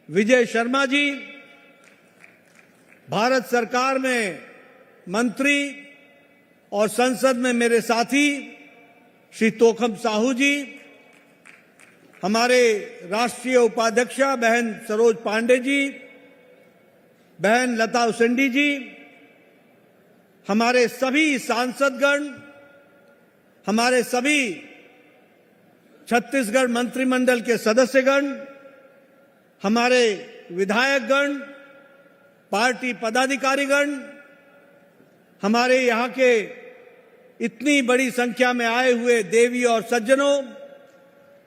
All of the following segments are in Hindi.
विजय शर्मा जी, भारत सरकार में मंत्री और संसद में मेरे साथी श्री तोखम साहू जी, हमारे राष्ट्रीय उपाध्यक्षा बहन सरोज पांडे जी, बहन लता उसेंडी जी, हमारे सभी सांसदगण, हमारे सभी छत्तीसगढ़ मंत्रिमंडल के सदस्यगण, हमारे विधायकगण, पार्टी पदाधिकारीगण, हमारे यहाँ के इतनी बड़ी संख्या में आए हुए देवी और सज्जनों,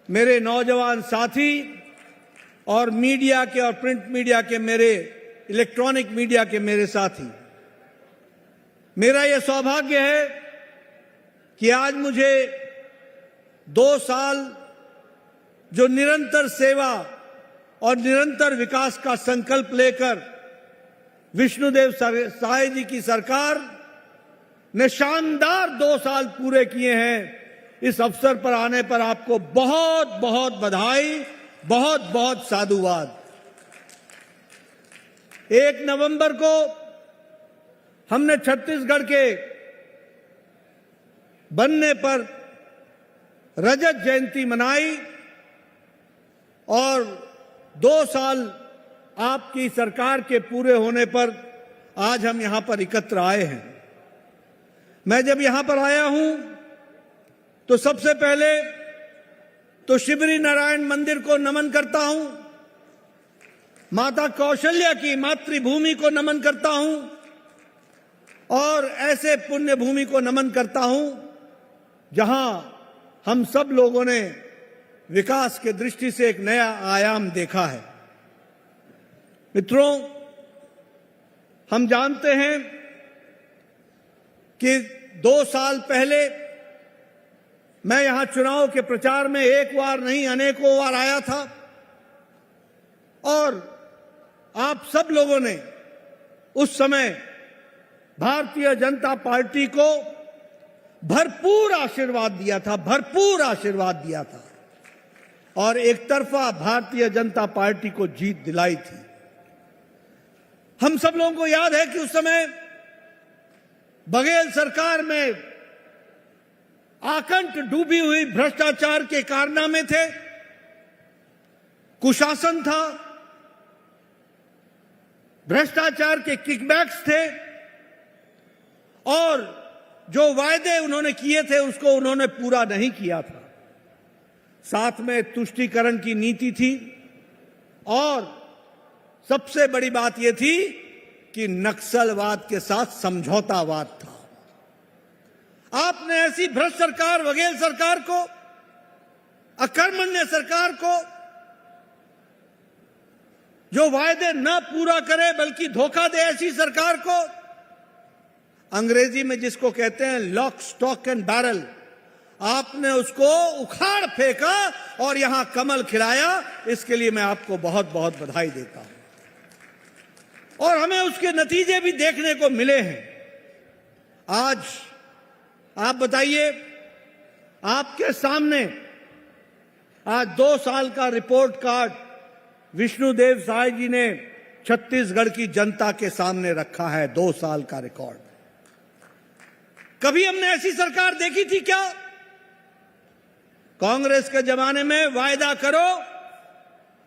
मेरे नौजवान साथी और मीडिया के और प्रिंट मीडिया के मेरे इलेक्ट्रॉनिक मीडिया के मेरे साथी, मेरा यह सौभाग्य है कि आज मुझे 2 साल जो निरंतर सेवा और निरंतर विकास का संकल्प लेकर विष्णुदेव साय जी की सरकार ने शानदार 2 साल पूरे किए हैं। इस अवसर पर आने पर आपको बहुत बहुत बधाई, बहुत बहुत साधुवाद। 1 नवंबर को हमने छत्तीसगढ़ के बनने पर रजत जयंती मनाई और 2 साल आपकी सरकार के पूरे होने पर आज हम यहां पर एकत्र आए हैं। मैं जब यहां पर आया हूं तो सबसे पहले तो शिवरी नारायण मंदिर को नमन करता हूं, माता कौशल्या की मातृभूमि को नमन करता हूं और ऐसे पुण्य भूमि को नमन करता हूं जहां हम सब लोगों ने विकास के दृष्टि से एक नया आयाम देखा है। मित्रों, हम जानते हैं कि 2 साल पहले मैं यहां चुनाव के प्रचार में एक बार नहीं अनेकों बार आया था और आप सब लोगों ने उस समय भारतीय जनता पार्टी को भरपूर आशीर्वाद दिया था, भरपूर आशीर्वाद दिया था और एक तरफा भारतीय जनता पार्टी को जीत दिलाई थी। हम सब लोगों को याद है कि उस समय बघेल सरकार में आकंठ डूबी हुई भ्रष्टाचार के कारनामे थे, कुशासन था, भ्रष्टाचार के किकबैक्स थे और जो वायदे उन्होंने किए थे उसको उन्होंने पूरा नहीं किया था। साथ में तुष्टीकरण की नीति थी और सबसे बड़ी बात यह थी कि नक्सलवाद के साथ समझौतावाद था। आपने ऐसी भ्रष्ट सरकार, बघेल सरकार को, अकर्मण्य सरकार को, जो वायदे न पूरा करे बल्कि धोखा दे, ऐसी सरकार को, अंग्रेजी में जिसको कहते हैं लॉक स्टॉक एंड बैरल, आपने उसको उखाड़ फेंका और यहां कमल खिलाया। इसके लिए मैं आपको बहुत बहुत बधाई देता हूं और हमें उसके नतीजे भी देखने को मिले हैं। आज आप बताइए, आपके सामने आज 2 साल का रिपोर्ट कार्ड विष्णुदेव साय जी ने छत्तीसगढ़ की जनता के सामने रखा है। 2 साल का रिकॉर्ड। कभी हमने ऐसी सरकार देखी थी क्या? कांग्रेस के जमाने में वायदा करो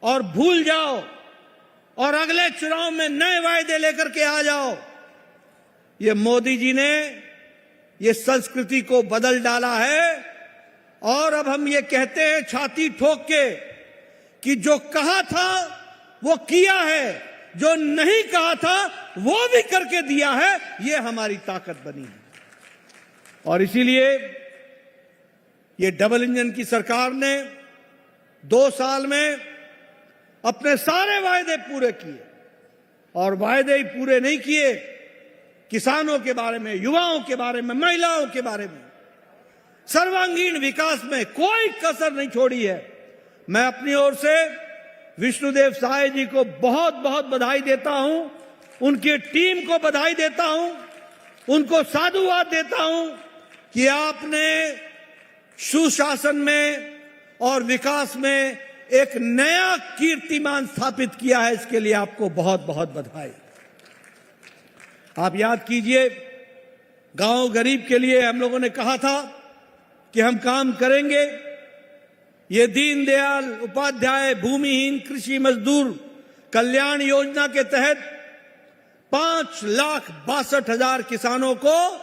और भूल जाओ और अगले चुनाव में नए वायदे लेकर के आ जाओ। ये मोदी जी ने ये संस्कृति को बदल डाला है और अब हम ये कहते हैं छाती ठोक के कि जो कहा था वो किया है, जो नहीं कहा था वो भी करके दिया है। ये हमारी ताकत बनी है और इसीलिए ये डबल इंजन की सरकार ने 2 साल में अपने सारे वायदे पूरे किए और वायदे ही पूरे नहीं किए, किसानों के बारे में, युवाओं के बारे में, महिलाओं के बारे में, सर्वांगीण विकास में कोई कसर नहीं छोड़ी है। मैं अपनी ओर से विष्णुदेव साय जी को बहुत बहुत बधाई देता हूं, उनकी टीम को बधाई देता हूं, उनको साधुवाद देता हूं कि आपने सुशासन में और विकास में एक नया कीर्तिमान स्थापित किया है, इसके लिए आपको बहुत बहुत बधाई। आप याद कीजिए, गांव गरीब के लिए हम लोगों ने कहा था कि हम काम करेंगे। ये दीनदयाल उपाध्याय भूमिहीन कृषि मजदूर कल्याण योजना के तहत 5,62,000 किसानों को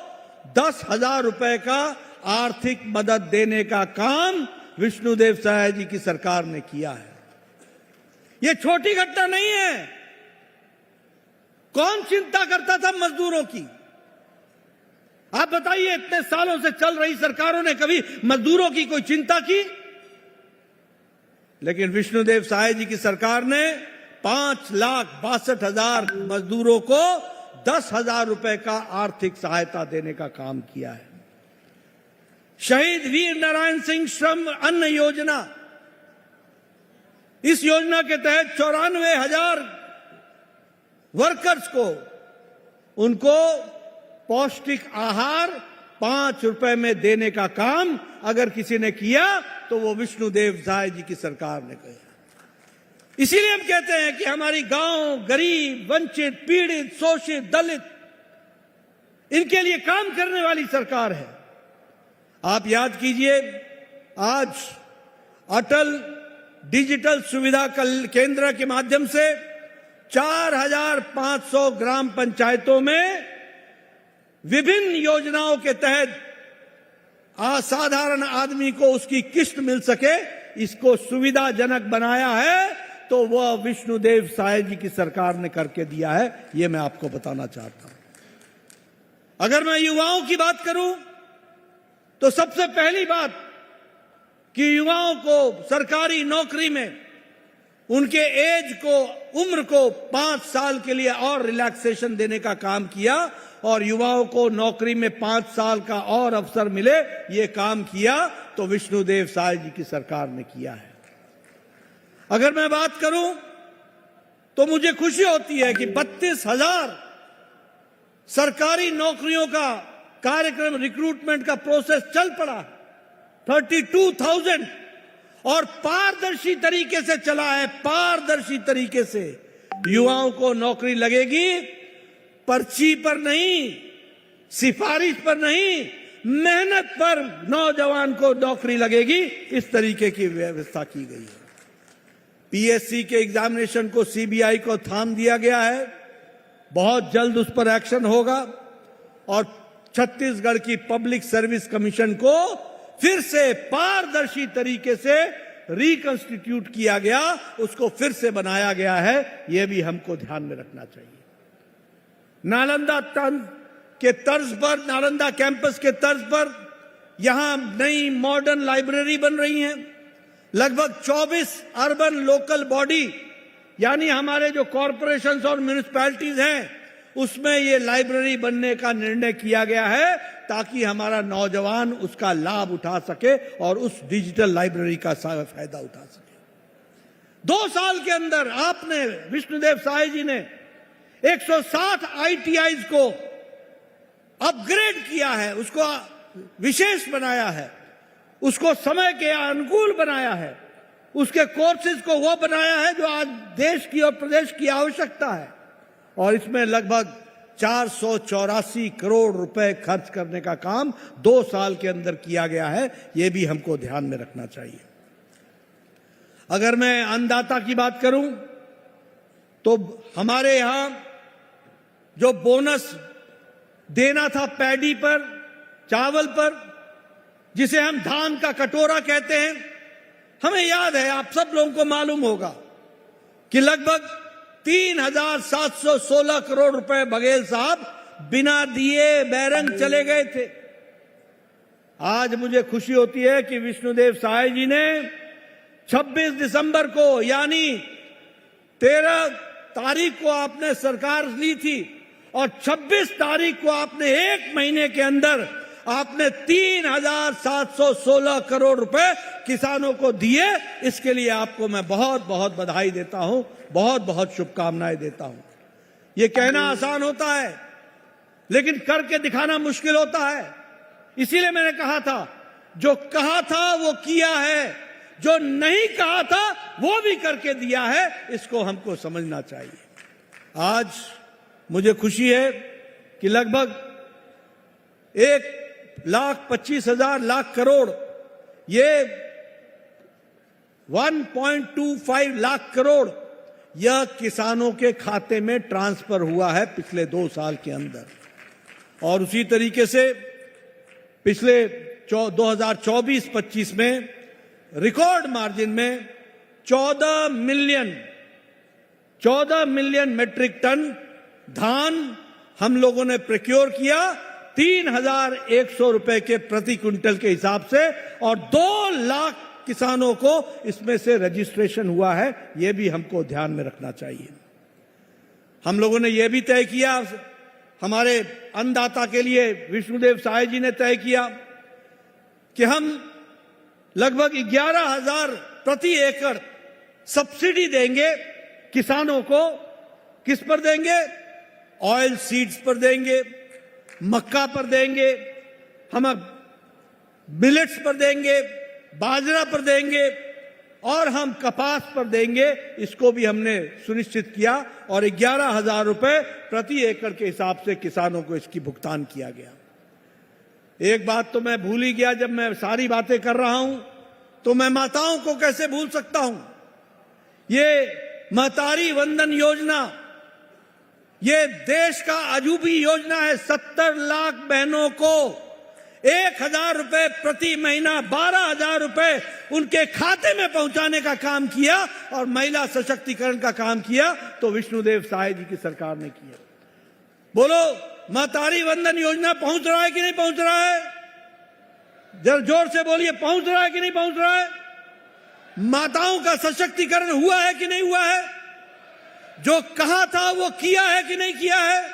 10,000 रुपए का आर्थिक मदद देने का काम विष्णुदेव साय जी की सरकार ने किया है। यह छोटी घटना नहीं है। कौन चिंता करता था मजदूरों की? आप बताइए, इतने सालों से चल रही सरकारों ने कभी मजदूरों की कोई चिंता की? लेकिन विष्णुदेव साय जी की सरकार ने 5,62,000 मजदूरों को 10,000 रुपए का आर्थिक सहायता देने का काम किया है। शहीद वीर नारायण सिंह श्रम अन्न योजना, इस योजना के तहत 94,000 वर्कर्स को उनको पौष्टिक आहार 5 रुपए में देने का काम अगर किसी ने किया तो वो विष्णुदेव साय जी की सरकार ने किया। इसीलिए हम कहते हैं कि हमारी गांव गरीब, वंचित, पीड़ित, शोषित, दलित, इनके लिए काम करने वाली सरकार है। आप याद कीजिए, आज अटल डिजिटल सुविधा केंद्र के माध्यम से 4,500 ग्राम पंचायतों में विभिन्न योजनाओं के तहत असाधारण आदमी को उसकी किस्त मिल सके, इसको सुविधाजनक बनाया है तो वह विष्णुदेव साय जी की सरकार ने करके दिया है। यह मैं आपको बताना चाहता हूं। अगर मैं युवाओं की बात करूं तो सबसे पहली बात कि युवाओं को सरकारी नौकरी में उनके एज को, उम्र को 5 साल के लिए और रिलैक्सेशन देने का काम किया और युवाओं को नौकरी में 5 साल का और अवसर मिले, ये काम किया तो विष्णुदेव साय जी की सरकार ने किया है। अगर मैं बात करूं तो मुझे खुशी होती है कि 32,000 सरकारी नौकरियों का कार्यक्रम, रिक्रूटमेंट का प्रोसेस चल पड़ा, 32,000, और पारदर्शी तरीके से चला है। पारदर्शी तरीके से युवाओं को नौकरी लगेगी, पर्ची पर नहीं, सिफारिश पर नहीं, मेहनत पर नौजवान को नौकरी लगेगी। इस तरीके की व्यवस्था की गई है। पीएससी के एग्जामिनेशन को सीबीआई को थाम दिया गया है, बहुत जल्द उस पर एक्शन होगा और छत्तीसगढ़ की पब्लिक सर्विस कमीशन को फिर से पारदर्शी तरीके से रिकंस्टिट्यूट किया गया, उसको फिर से बनाया गया है। यह भी हमको ध्यान में रखना चाहिए। नालंदा के तर्ज पर, नालंदा कैंपस के तर्ज पर यहां नई मॉडर्न लाइब्रेरी बन रही हैं। लगभग 24 अर्बन लोकल बॉडी, यानी हमारे जो कॉरपोरेशंस और म्युनिसिपैलिटीज हैं, उसमें ये लाइब्रेरी बनने का निर्णय किया गया है ताकि हमारा नौजवान उसका लाभ उठा सके और उस डिजिटल लाइब्रेरी का फायदा उठा सके। 2 साल के अंदर आपने, विष्णुदेव साय जी ने 160 आईटीआईज को अपग्रेड किया है, उसको विशेष बनाया है, उसको समय के अनुकूल बनाया है, उसके कोर्सेज को वो बनाया है जो आज देश की और प्रदेश की आवश्यकता है। और इसमें लगभग 484 करोड़ रुपए खर्च करने का काम 2 साल के अंदर किया गया है। यह भी हमको ध्यान में रखना चाहिए। अगर मैं अन्नदाता की बात करूं तो हमारे यहां जो बोनस देना था पैडी पर, चावल पर, जिसे हम धान का कटोरा कहते हैं, हमें याद है, आप सब लोगों को मालूम होगा कि लगभग 3,716 करोड़ रुपए बघेल साहब बिना दिए बैरंग चले गए थे। आज मुझे खुशी होती है कि विष्णुदेव साय जी ने 26 दिसंबर को, यानी 13 तारीख को आपने सरकार ली थी और 26 तारीख को आपने 1 महीने के अंदर आपने 3,716 करोड़ रुपए किसानों को दिए। इसके लिए आपको मैं बहुत बहुत बधाई देता हूं, बहुत बहुत शुभकामनाएं देता हूं। यह कहना आसान होता है लेकिन करके दिखाना मुश्किल होता है। इसीलिए मैंने कहा था, जो कहा था वो किया है, जो नहीं कहा था वो भी करके दिया है। इसको हमको समझना चाहिए। आज मुझे खुशी है कि लगभग 1,25,000 लाख करोड़, ये 1.25 लाख करोड़ यह किसानों के खाते में ट्रांसफर हुआ है पिछले 2 साल के अंदर। और उसी तरीके से पिछले 2024-25 में रिकॉर्ड मार्जिन में 14 मिलियन मेट्रिक टन धान हम लोगों ने प्रोक्योर किया 3,100 रुपए के प्रति क्विंटल के हिसाब से, और 2 लाख किसानों को इसमें से रजिस्ट्रेशन हुआ है। यह भी हमको ध्यान में रखना चाहिए। हम लोगों ने यह भी तय किया, हमारे अन्नदाता के लिए विष्णुदेव साय जी ने तय किया कि हम लगभग 11,000 प्रति एकड़ सब्सिडी देंगे किसानों को। किस पर देंगे? ऑयल सीड्स पर देंगे, मक्का पर देंगे, हम मिलेट्स पर देंगे, बाजरा पर देंगे, और हम कपास पर देंगे। इसको भी हमने सुनिश्चित किया और 11,000 रुपए प्रति एकड़ के हिसाब से किसानों को इसकी भुगतान किया गया। एक बात तो मैं भूल ही गया, जब मैं सारी बातें कर रहा हूं तो मैं माताओं को कैसे भूल सकता हूं। ये महतारी वंदन योजना, ये देश का अजूबी योजना है। 70 लाख बहनों को 1,000 रुपए प्रति महीना, 12,000 रुपए उनके खाते में पहुंचाने का काम किया और महिला सशक्तिकरण का काम किया तो विष्णुदेव साय जी की सरकार ने किया। बोलो, महतारी वंदन योजना पहुंच रहा है कि नहीं पहुंच रहा है? जरा जोर से बोलिए, पहुंच रहा है कि नहीं पहुंच रहा है? माताओं का सशक्तिकरण हुआ है कि नहीं हुआ है? जो कहा था वो किया है कि नहीं किया है?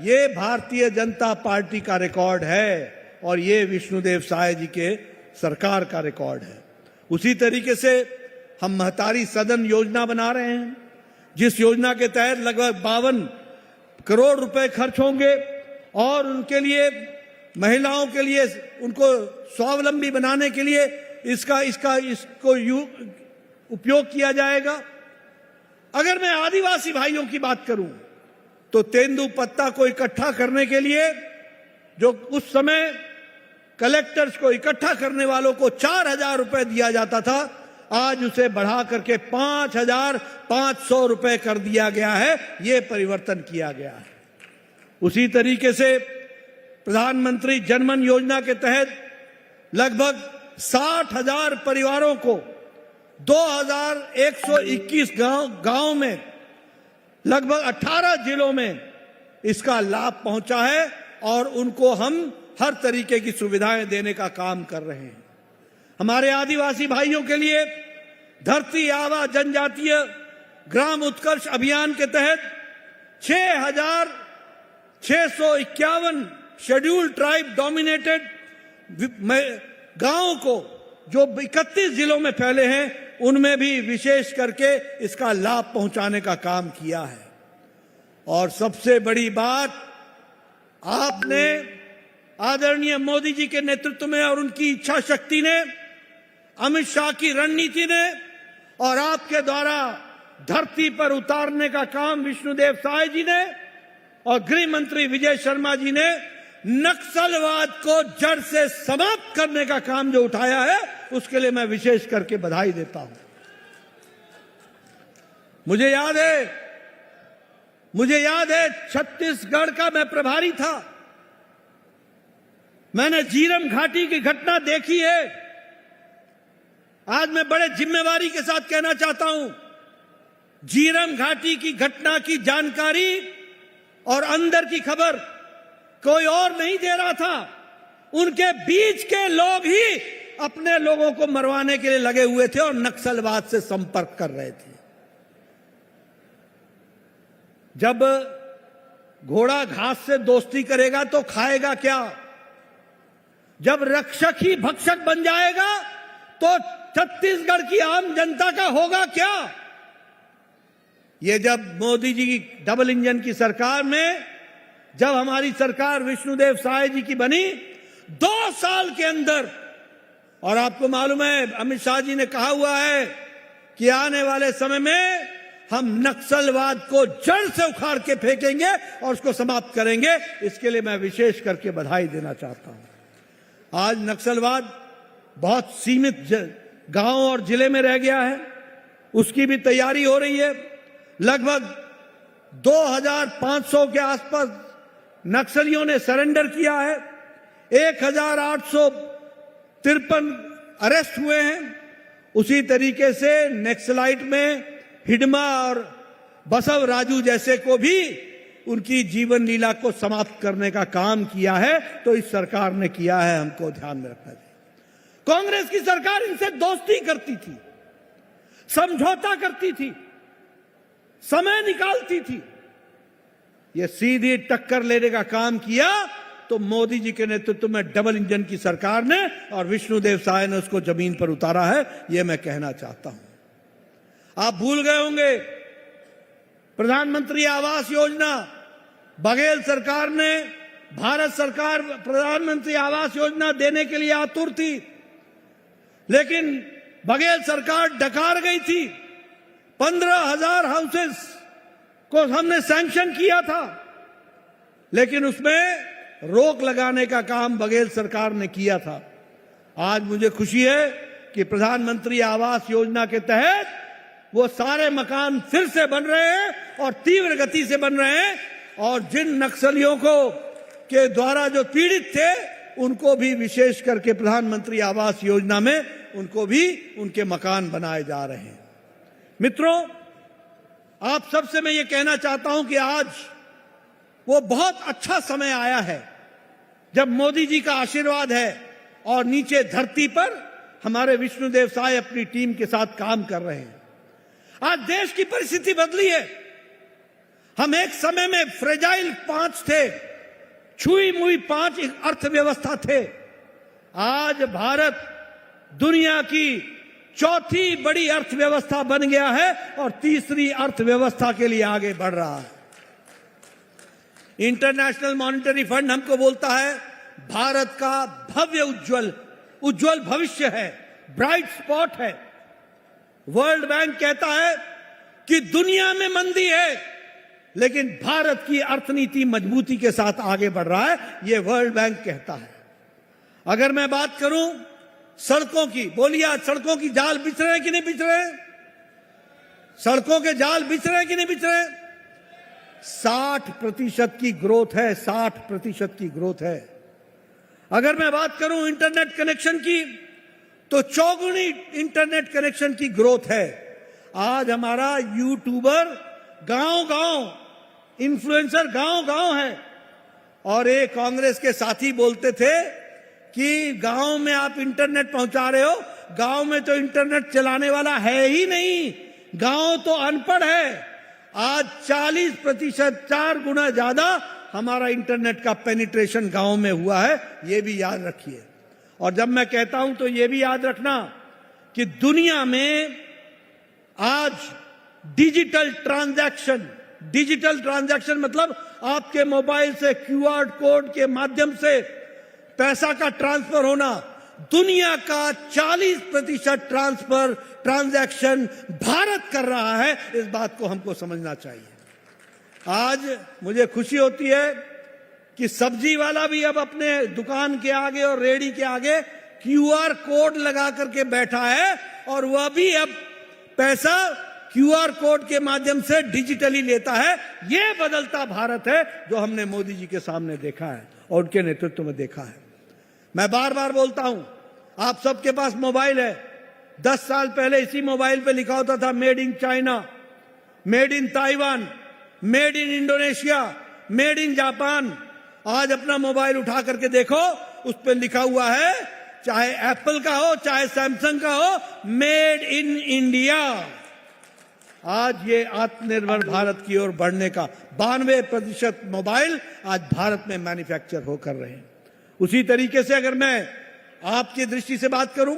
ये भारतीय जनता पार्टी का रिकॉर्ड है और ये विष्णुदेव साय जी के सरकार का रिकॉर्ड है। उसी तरीके से हम महतारी सदन योजना बना रहे हैं, जिस योजना के तहत लगभग 52 करोड़ रुपए खर्च होंगे और उनके लिए, महिलाओं के लिए, उनको स्वावलंबी बनाने के लिए इसको उपयोग किया जाएगा। अगर मैं आदिवासी भाइयों की बात करूं तो तेंदुपत्ता को इकट्ठा करने के लिए जो उस समय कलेक्टर्स को इकट्ठा करने वालों को 4,000 रुपए दिया जाता था, आज उसे बढ़ा करके 5,500 रुपए कर दिया गया है। ये परिवर्तन किया गया है। उसी तरीके से प्रधानमंत्री जनमन योजना के तहत लगभग 60,000 परिवारों को 2,121 गांव में लगभग 18 जिलों में इसका लाभ पहुंचा है और उनको हम हर तरीके की सुविधाएं देने का काम कर रहे हैं। हमारे आदिवासी भाइयों के लिए धरती आबा जनजातीय ग्राम उत्कर्ष अभियान के तहत 6,651 शेड्यूल्ड ट्राइब डोमिनेटेड गांवों को, जो 31 जिलों में फैले हैं, उनमें भी विशेष करके इसका लाभ पहुंचाने का काम किया है। और सबसे बड़ी बात, आपने आदरणीय मोदी जी के नेतृत्व में और उनकी इच्छा शक्ति ने, अमित शाह की रणनीति ने और आपके द्वारा धरती पर उतारने का काम विष्णुदेव साय जी ने और गृह मंत्री विजय शर्मा जी ने नक्सलवाद को जड़ से समाप्त करने का काम जो उठाया है, उसके लिए मैं विशेष करके बधाई देता हूं। मुझे याद है छत्तीसगढ़ का मैं प्रभारी था। मैंने झीरम घाटी की घटना देखी है। आज मैं बड़े जिम्मेवारी के साथ कहना चाहता हूं, झीरम घाटी की घटना की जानकारी और अंदर की खबर कोई और नहीं दे रहा था। उनके बीच के लोग ही अपने लोगों को मरवाने के लिए लगे हुए थे और नक्सलवाद से संपर्क कर रहे थे। जब घोड़ा घास से दोस्ती करेगा तो खाएगा क्या? जब रक्षक ही भक्षक बन जाएगा तो छत्तीसगढ़ की आम जनता का होगा क्या? ये जब मोदी जी की डबल इंजन की सरकार में, जब हमारी सरकार विष्णुदेव साय जी की बनी, 2 साल के अंदर और आपको मालूम है अमित शाह जी ने कहा हुआ है कि आने वाले समय में हम नक्सलवाद को जड़ से उखाड़ के फेंकेंगे और उसको समाप्त करेंगे। इसके लिए मैं विशेष करके बधाई देना चाहता हूं। आज नक्सलवाद बहुत सीमित गांव और जिले में रह गया है, उसकी भी तैयारी हो रही है। लगभग 2500 के आसपास नक्सलियों ने सरेंडर किया है, 1853 अरेस्ट हुए हैं। उसी तरीके से नक्सलाइट में हिडमा और बसव राजू जैसे को भी उनकी जीवन लीला को समाप्त करने का काम किया है, तो इस सरकार ने किया है, हमको ध्यान में रखना चाहिए। कांग्रेस की सरकार इनसे दोस्ती करती थी, समझौता करती थी, समय निकालती थी। ये सीधी टक्कर लेने का काम किया तो मोदी जी के नेतृत्व में डबल इंजन की सरकार ने और विष्णुदेव साय ने उसको जमीन पर उतारा है, यह मैं कहना चाहता हूं। आप भूल गए होंगे प्रधानमंत्री आवास योजना, बघेल सरकार ने, भारत सरकार प्रधानमंत्री आवास योजना देने के लिए आतुर थी, लेकिन बघेल सरकार डकार गई थी। 15,000 हाउसेस को हमने सैंक्शन किया था, लेकिन उसमें रोक लगाने का काम बघेल सरकार ने किया था। आज मुझे खुशी है कि प्रधानमंत्री आवास योजना के तहत वो सारे मकान फिर से बन रहे हैं और तीव्र गति से बन रहे हैं, और जिन नक्सलियों को के द्वारा जो पीड़ित थे उनको भी विशेष करके प्रधानमंत्री आवास योजना में उनको भी उनके मकान बनाए जा रहे हैं। मित्रों, आप सबसे मैं ये कहना चाहता हूं कि आज वो बहुत अच्छा समय आया है जब मोदी जी का आशीर्वाद है और नीचे धरती पर हमारे विष्णुदेव साय अपनी टीम के साथ काम कर रहे हैं। आज देश की परिस्थिति बदली है। हम एक समय में फ्रेजाइल 5 थे, छुई मुई 5 अर्थव्यवस्था थे। आज भारत दुनिया की चौथी बड़ी अर्थव्यवस्था बन गया है और तीसरी अर्थव्यवस्था के लिए आगे बढ़ रहा है। इंटरनेशनल मॉनिटरी फंड हमको बोलता है भारत का भव्य उज्जवल भविष्य है, ब्राइट स्पॉट है। वर्ल्ड बैंक कहता है कि दुनिया में मंदी है, लेकिन भारत की अर्थनीति मजबूती के साथ आगे बढ़ रहा है, यह वर्ल्ड बैंक कहता है। अगर मैं बात करूं सड़कों की, बोलिए आज सड़कों की जाल बिछ रहे हैं कि नहीं बिछ रहे हैं? सड़कों के जाल बिछ रहे हैं कि नहीं बिछ रहे हैं? 60% की ग्रोथ है, 60% की ग्रोथ है। अगर मैं बात करूं इंटरनेट कनेक्शन की, तो चौगुनी इंटरनेट कनेक्शन की ग्रोथ है। आज हमारा यूट्यूबर गांव-गांव, इन्फ्लुएंसर गांव-गांव है। और एक कांग्रेस के साथी बोलते थे कि गांव में आप इंटरनेट पहुंचा रहे हो, गांव में तो इंटरनेट चलाने वाला है ही नहीं, गांव तो अनपढ़ है। आज 40%, 4 गुना ज्यादा हमारा इंटरनेट का पेनिट्रेशन गांव में हुआ है, यह भी याद रखिए। और जब मैं कहता हूं तो यह भी याद रखना कि दुनिया में आज डिजिटल ट्रांजैक्शन मतलब आपके मोबाइल से क्यूआर कोड के माध्यम से पैसा का ट्रांसफर होना, दुनिया का 40% ट्रांजैक्शन भारत कर रहा है। इस बात को हमको समझना चाहिए। आज मुझे खुशी होती है कि सब्जी वाला भी अब अपने दुकान के आगे और रेहड़ी के आगे क्यूआर कोड लगा करके बैठा है, और वह भी अब पैसा क्यूआर कोड के माध्यम से डिजिटली लेता है। यह बदलता भारत है जो हमने मोदी जी के सामने देखा है और उनके नेतृत्व में देखा है। मैं बार बार बोलता हूं, आप सबके पास मोबाइल है। 10 साल पहले इसी मोबाइल पे लिखा होता था made in China, made in Taiwan, made in Indonesia, made in Japan. आज अपना मोबाइल उठा करके देखो, उस पर लिखा हुआ है, चाहे एप्पल का हो चाहे सैमसंग का हो, मेड इन इंडिया। आज ये आत्मनिर्भर भारत की ओर बढ़ने का 92% मोबाइल आज भारत में मैन्युफैक्चर होकर रहे हैं। उसी तरीके से अगर मैं आपकी दृष्टि से बात करूं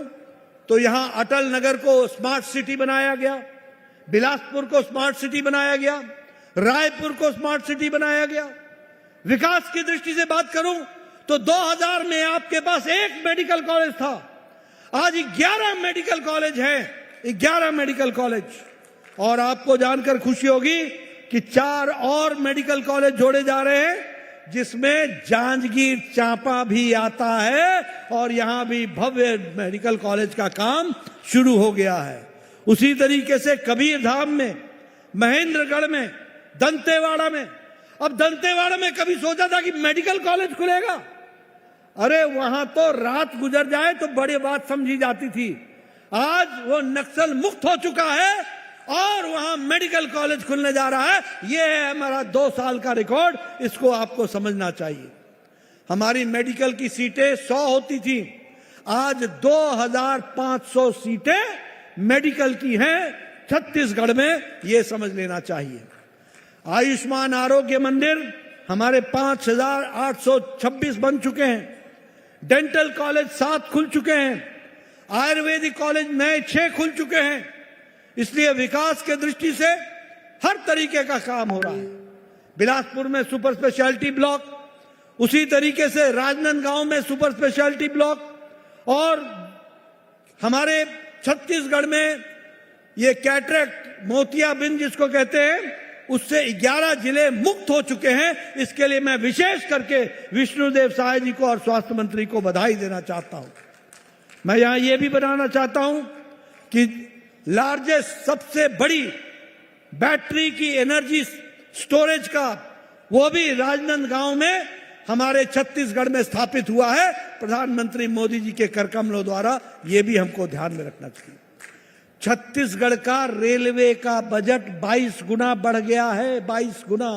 तो यहां अटल नगर को स्मार्ट सिटी बनाया गया, बिलासपुर को स्मार्ट सिटी बनाया गया, रायपुर को स्मार्ट सिटी बनाया गया। विकास की दृष्टि से बात करूं तो 2000 में आपके पास एक मेडिकल कॉलेज था, आज 11 मेडिकल कॉलेज हैं, 11 मेडिकल कॉलेज। और आपको जानकर खुशी होगी कि 4 और मेडिकल कॉलेज जोड़े जा रहे हैं, जिसमें जांजगीर चांपा भी आता है और यहां भी भव्य मेडिकल कॉलेज का काम शुरू हो गया है। उसी तरीके से कबीरधाम में, महेंद्रगढ़ में, दंतेवाड़ा में। अब दंतेवाड़ा में कभी सोचा था कि मेडिकल कॉलेज खुलेगा? अरे वहां तो रात गुजर जाए तो बड़ी बात समझी जाती थी। आज वो नक्सल मुक्त हो चुका है और वहां मेडिकल कॉलेज खुलने जा रहा है। ये है हमारा 2 साल का रिकॉर्ड, इसको आपको समझना चाहिए। हमारी मेडिकल की सीटें 100 होती थी, आज 2500 सीटें मेडिकल की हैं छत्तीसगढ़ में, ये समझ लेना चाहिए। आयुष्मान आरोग्य मंदिर हमारे 5826 बन चुके हैं। डेंटल कॉलेज 7 खुल चुके हैं। आयुर्वेदिक कॉलेज नए 6 खुल चुके हैं। इसलिए विकास के दृष्टि से हर तरीके का काम हो रहा है। बिलासपुर में सुपर स्पेशलिटी ब्लॉक, उसी तरीके से राजनांदगांव में सुपर स्पेशलिटी ब्लॉक, और हमारे छत्तीसगढ़ में ये कैटरेक्ट मोतियाबिंद जिसको कहते हैं, उससे 11 जिले मुक्त हो चुके हैं। इसके लिए मैं विशेष करके विष्णुदेव साय जी को और स्वास्थ्य मंत्री को बधाई देना चाहता हूं। मैं यहां ये भी बताना चाहता हूं कि लार्जेस्ट, सबसे बड़ी बैटरी की एनर्जी स्टोरेज का वो भी राजनांदगांव में हमारे छत्तीसगढ़ में स्थापित हुआ है, प्रधानमंत्री मोदी जी के करकमलों द्वारा। ये भी हमको ध्यान में रखना चाहिए। छत्तीसगढ़ का रेलवे का बजट 22 गुना बढ़ गया है, 22 गुना।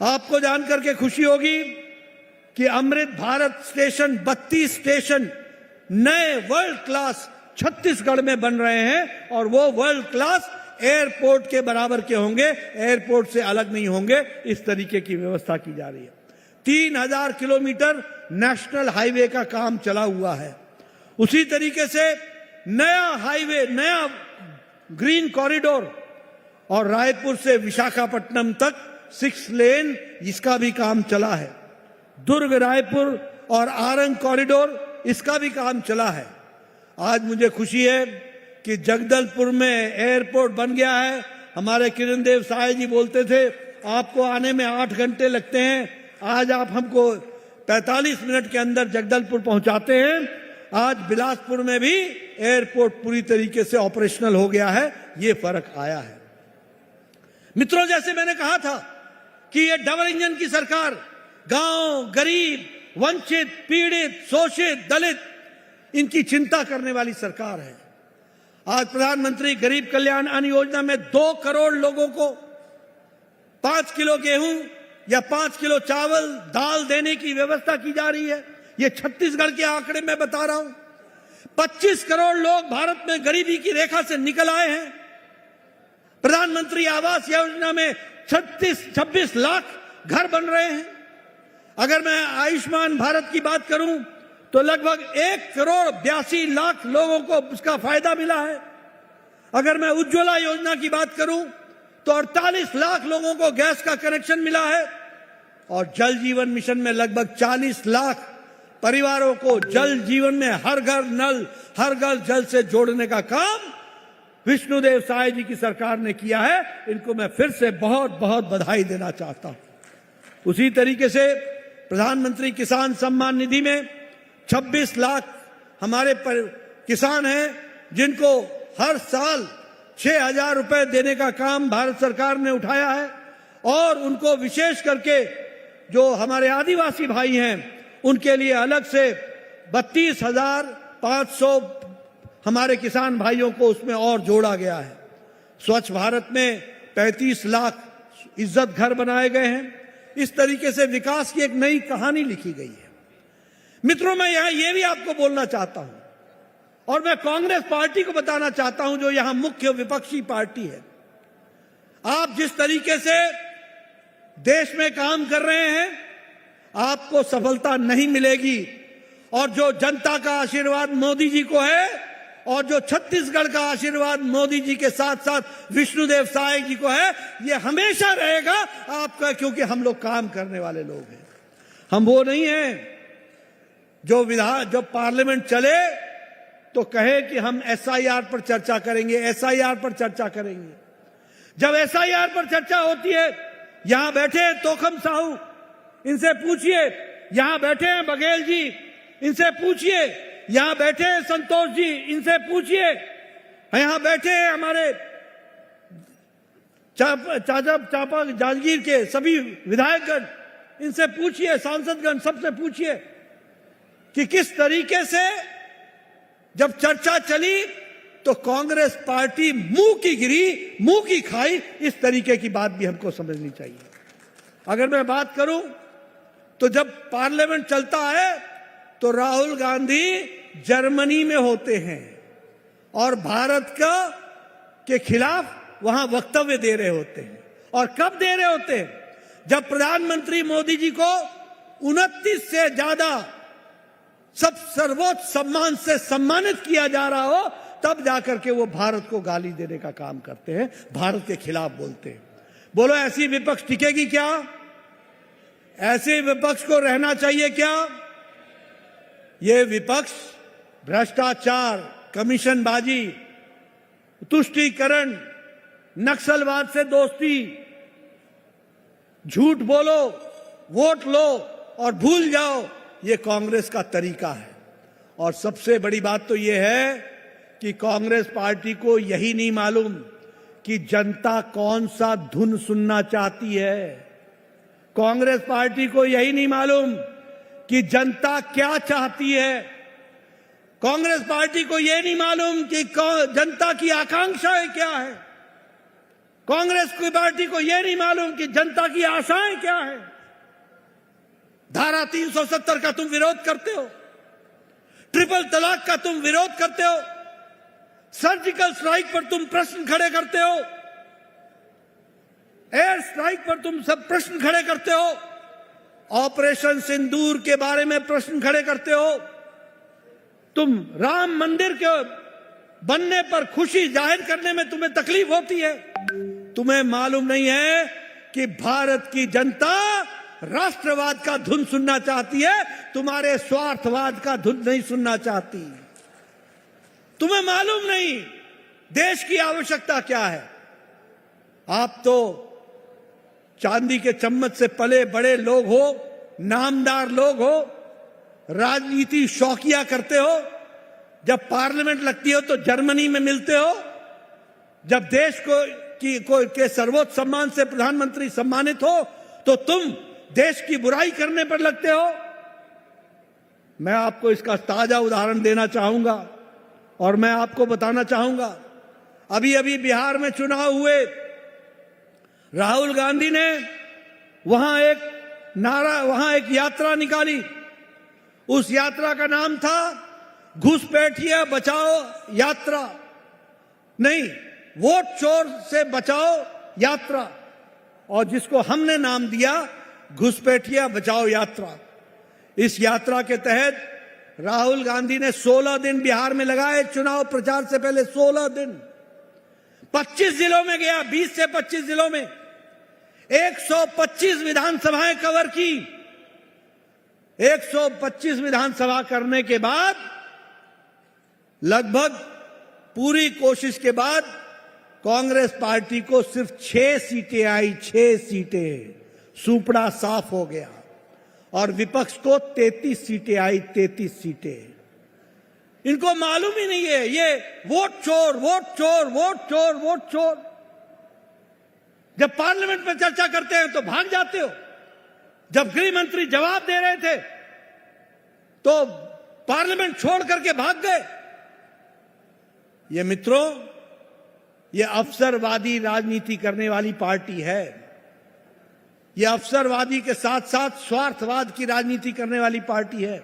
आपको जानकर के खुशी होगी कि अमृत भारत स्टेशन, 32 स्टेशन नए वर्ल्ड क्लास छत्तीसगढ़ में बन रहे हैं, और वो वर्ल्ड क्लास एयरपोर्ट के बराबर के होंगे, एयरपोर्ट से अलग नहीं होंगे। इस तरीके की व्यवस्था की जा रही है। 3000 किलोमीटर नेशनल हाईवे का काम चला हुआ है। उसी तरीके से नया हाईवे, नया ग्रीन कॉरिडोर, और रायपुर से विशाखापट्टनम तक 6 लेन, इसका भी काम चला है। दुर्ग रायपुर और आरंग कॉरिडोर, इसका भी काम चला है। आज मुझे खुशी है कि जगदलपुर में एयरपोर्ट बन गया है। हमारे किरणदेव साय जी बोलते थे आपको आने में 8 घंटे लगते हैं, आज आप हमको 45 मिनट के अंदर जगदलपुर पहुंचाते हैं। आज बिलासपुर में भी एयरपोर्ट पूरी तरीके से ऑपरेशनल हो गया है। ये फर्क आया है। मित्रों, जैसे मैंने कहा था कि ये डबल इंजन की सरकार गांव, गरीब, वंचित, पीड़ित, शोषित, दलित, इनकी चिंता करने वाली सरकार है। आज प्रधानमंत्री गरीब कल्याण अन्न योजना में 2 करोड़ लोगों को 5 किलो गेहूं या 5 किलो चावल, दाल देने की व्यवस्था की जा रही है। ये छत्तीसगढ़ के आंकड़े मैं बता रहा हूं। 25 करोड़ लोग भारत में गरीबी की रेखा से निकल आए हैं। प्रधानमंत्री आवास योजना में 26 लाख घर बन रहे हैं। अगर मैं आयुष्मान भारत की बात करूं तो लगभग 1 करोड़ 82 लाख लोगों को उसका फायदा मिला है। अगर मैं उज्ज्वला योजना की बात करूं तो 48 लाख लोगों को गैस का कनेक्शन मिला है। और जल जीवन मिशन में लगभग 40 लाख परिवारों को जल जीवन में हर घर नल, हर घर जल से जोड़ने का काम विष्णुदेव साय जी की सरकार ने किया है। इनको मैं फिर से बहुत बहुत बधाई देना चाहता हूं। उसी तरीके से प्रधानमंत्री किसान सम्मान निधि में 26 लाख हमारे किसान हैं, जिनको हर साल 6000 रुपए देने का काम भारत सरकार ने उठाया है। और उनको विशेष करके जो हमारे आदिवासी भाई हैं, उनके लिए अलग से 32,500 हमारे किसान भाइयों को उसमें और जोड़ा गया है। स्वच्छ भारत में 35 लाख इज्जत घर बनाए गए हैं। इस तरीके से विकास की एक नई कहानी लिखी गई है। मित्रों, मैं यहां ये भी आपको बोलना चाहता हूं, और मैं कांग्रेस पार्टी को बताना चाहता हूं, जो यहां मुख्य विपक्षी पार्टी है। आप जिस तरीके से देश में काम कर रहे हैं, आपको सफलता नहीं मिलेगी। और जो जनता का आशीर्वाद मोदी जी को है, और जो छत्तीसगढ़ का आशीर्वाद मोदी जी के साथ साथ विष्णुदेव साय जी को है, ये हमेशा रहेगा आपका, क्योंकि हम लोग काम करने वाले लोग हैं। हम वो नहीं हैं जो पार्लियामेंट चले तो कहे कि हम एसआईआर पर चर्चा करेंगे, एसआईआर पर चर्चा करेंगे। जब एसआईआर पर चर्चा होती है, यहां बैठे तोखम साहू, इनसे पूछिए, यहां बैठे हैं बघेल जी, इनसे पूछिए, यहां बैठे हैं संतोष जी, इनसे पूछिए, यहां बैठे हैं हमारे चापा जांजगीर के सभी विधायकगण, इनसे पूछिए, सांसदगण, सबसे पूछिए कि किस तरीके से जब चर्चा चली तो कांग्रेस पार्टी मुंह की गिरी, मुंह की खाई। इस तरीके की बात भी हमको समझनी चाहिए। अगर मैं बात करूं तो जब पार्लियामेंट चलता है तो राहुल गांधी जर्मनी में होते हैं और भारत के खिलाफ वहां वक्तव्य दे रहे होते हैं। और कब दे रहे होते हैं? जब प्रधानमंत्री मोदी जी को 29 से ज्यादा सब सर्वोच्च सम्मान से सम्मानित किया जा रहा हो, तब जाकर के वो भारत को गाली देने का काम करते हैं, भारत के खिलाफ बोलते हैं। बोलो, ऐसी विपक्ष टिकेगी क्या? ऐसे विपक्ष को रहना चाहिए क्या? ये विपक्ष भ्रष्टाचार, कमीशनबाजी, तुष्टीकरण, नक्सलवाद से दोस्ती, झूठ बोलो, वोट लो और भूल जाओ, ये कांग्रेस का तरीका है। और सबसे बड़ी बात तो ये है कि कांग्रेस पार्टी को यही नहीं मालूम कि जनता कौन सा धुन सुनना चाहती है। कांग्रेस पार्टी को यही नहीं मालूम कि जनता क्या चाहती है। कांग्रेस पार्टी को यह नहीं मालूम कि जनता की आकांक्षाएं क्या है। कांग्रेस की पार्टी को यह नहीं मालूम कि जनता की आशाएं क्या है। धारा 370 का तुम विरोध करते हो, ट्रिपल तलाक का तुम विरोध करते हो, सर्जिकल स्ट्राइक पर तुम प्रश्न खड़े करते हो, एयर स्ट्राइक पर तुम सब प्रश्न खड़े करते हो, ऑपरेशन सिंदूर के बारे में प्रश्न खड़े करते हो, तुम राम मंदिर के बनने पर खुशी जाहिर करने में तुम्हें तकलीफ होती है। तुम्हें मालूम नहीं है कि भारत की जनता राष्ट्रवाद का धुन सुनना चाहती है, तुम्हारे स्वार्थवाद का धुन नहीं सुनना चाहती। तुम्हें मालूम नहीं देश की आवश्यकता क्या है। आप तो चांदी के चम्मच से पले बड़े लोग हो, नामदार लोग हो, राजनीति शौकिया करते हो। जब पार्लियामेंट लगती हो तो जर्मनी में मिलते हो। जब देश के सर्वोच्च सम्मान से प्रधानमंत्री सम्मानित हो तो तुम देश की बुराई करने पर लगते हो। मैं आपको इसका ताजा उदाहरण देना चाहूंगा और मैं आपको बताना चाहूंगा, अभी अभी बिहार में चुनाव हुए, राहुल गांधी ने वहां एक यात्रा निकाली। उस यात्रा का नाम था घुसपैठिया बचाओ यात्रा, नहीं, वोट चोर से बचाओ यात्रा, और जिसको हमने नाम दिया घुसपैठिया बचाओ यात्रा। इस यात्रा के तहत राहुल गांधी ने 16 दिन बिहार में लगाए, चुनाव प्रचार से पहले 16 दिन 25 जिलों में गया, 20 से 25 जिलों में 125 विधानसभाएं कवर की। 125 विधानसभा करने के बाद लगभग पूरी कोशिश के बाद कांग्रेस पार्टी को सिर्फ 6 सीटें आई, 6 सीटें, सुपड़ा साफ हो गया। और विपक्ष को 33 सीटें आई, 33 सीटें। इनको मालूम ही नहीं है, ये वोट चोर, वोट चोर, वोट चोर, वोट चोर। जब पार्लियामेंट में चर्चा करते हैं तो भाग जाते हो। जब गृह मंत्री जवाब दे रहे थे तो पार्लियामेंट छोड़ करके भाग गए। ये मित्रों, ये अवसरवादी राजनीति करने वाली पार्टी है। ये अवसरवादी के साथ साथ स्वार्थवाद की राजनीति करने वाली पार्टी है।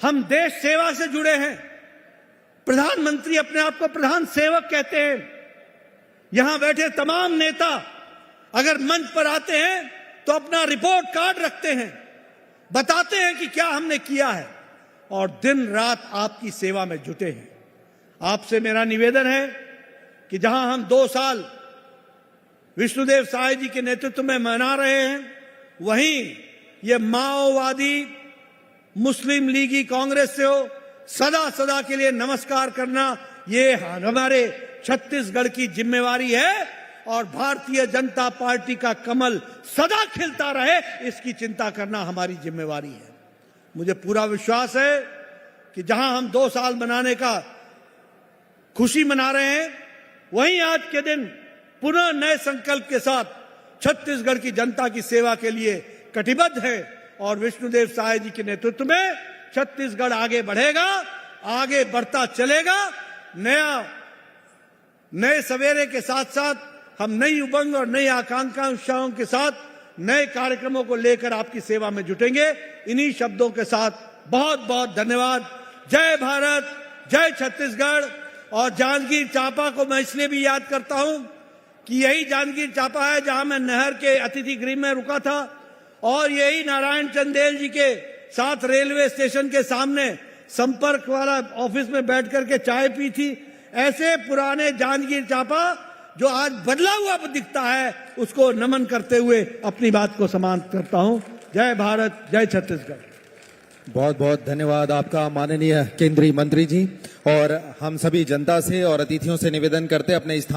हम देश सेवा से जुड़े हैं। प्रधानमंत्री अपने आप को प्रधान सेवक कहते हैं। यहां बैठे तमाम नेता अगर मंच पर आते हैं तो अपना रिपोर्ट कार्ड रखते हैं, बताते हैं कि क्या हमने किया है, और दिन रात आपकी सेवा में जुटे हैं। आपसे मेरा निवेदन है कि जहां हम 2 साल विष्णुदेव साय जी के नेतृत्व में मना रहे हैं, वहीं ये माओवादी मुस्लिम लीगी कांग्रेस से हो, सदा सदा के लिए नमस्कार करना ये हमारे छत्तीसगढ़ की जिम्मेवारी है और भारतीय जनता पार्टी का कमल सदा खिलता रहे, इसकी चिंता करना हमारी जिम्मेवारी है। मुझे पूरा विश्वास है कि जहां हम 2 साल मनाने का खुशी मना रहे हैं, वहीं आज के दिन पुनः नए संकल्प के साथ छत्तीसगढ़ की जनता की सेवा के लिए कटिबद्ध है और विष्णुदेव साय जी के नेतृत्व में छत्तीसगढ़ आगे बढ़ेगा, आगे बढ़ता चलेगा। नए सवेरे के साथ साथ हम नई उमंग और नई आकांक्षाओं के साथ नए कार्यक्रमों को लेकर आपकी सेवा में जुटेंगे। इन्हीं शब्दों के साथ बहुत बहुत धन्यवाद। जय भारत, जय छत्तीसगढ़। और जांजगीर चांपा को मैं इसलिए भी याद करता हूं कि यही जांजगीर चांपा है जहां मैं नहर के अतिथि गृह में रुका था और यही नारायण चंदेल जी के साथ रेलवे स्टेशन के सामने संपर्क वाला ऑफिस में बैठ करके चाय पी थी। ऐसे पुराने जांजगीर चांपा जो आज बदला हुआ दिखता है, उसको नमन करते हुए अपनी बात को समाप्त करता हूं। जय भारत, जय छत्तीसगढ़। बहुत बहुत धन्यवाद आपका माननीय केंद्रीय मंत्री जी। और हम सभी जनता से और अतिथियों से निवेदन करते अपने स्थान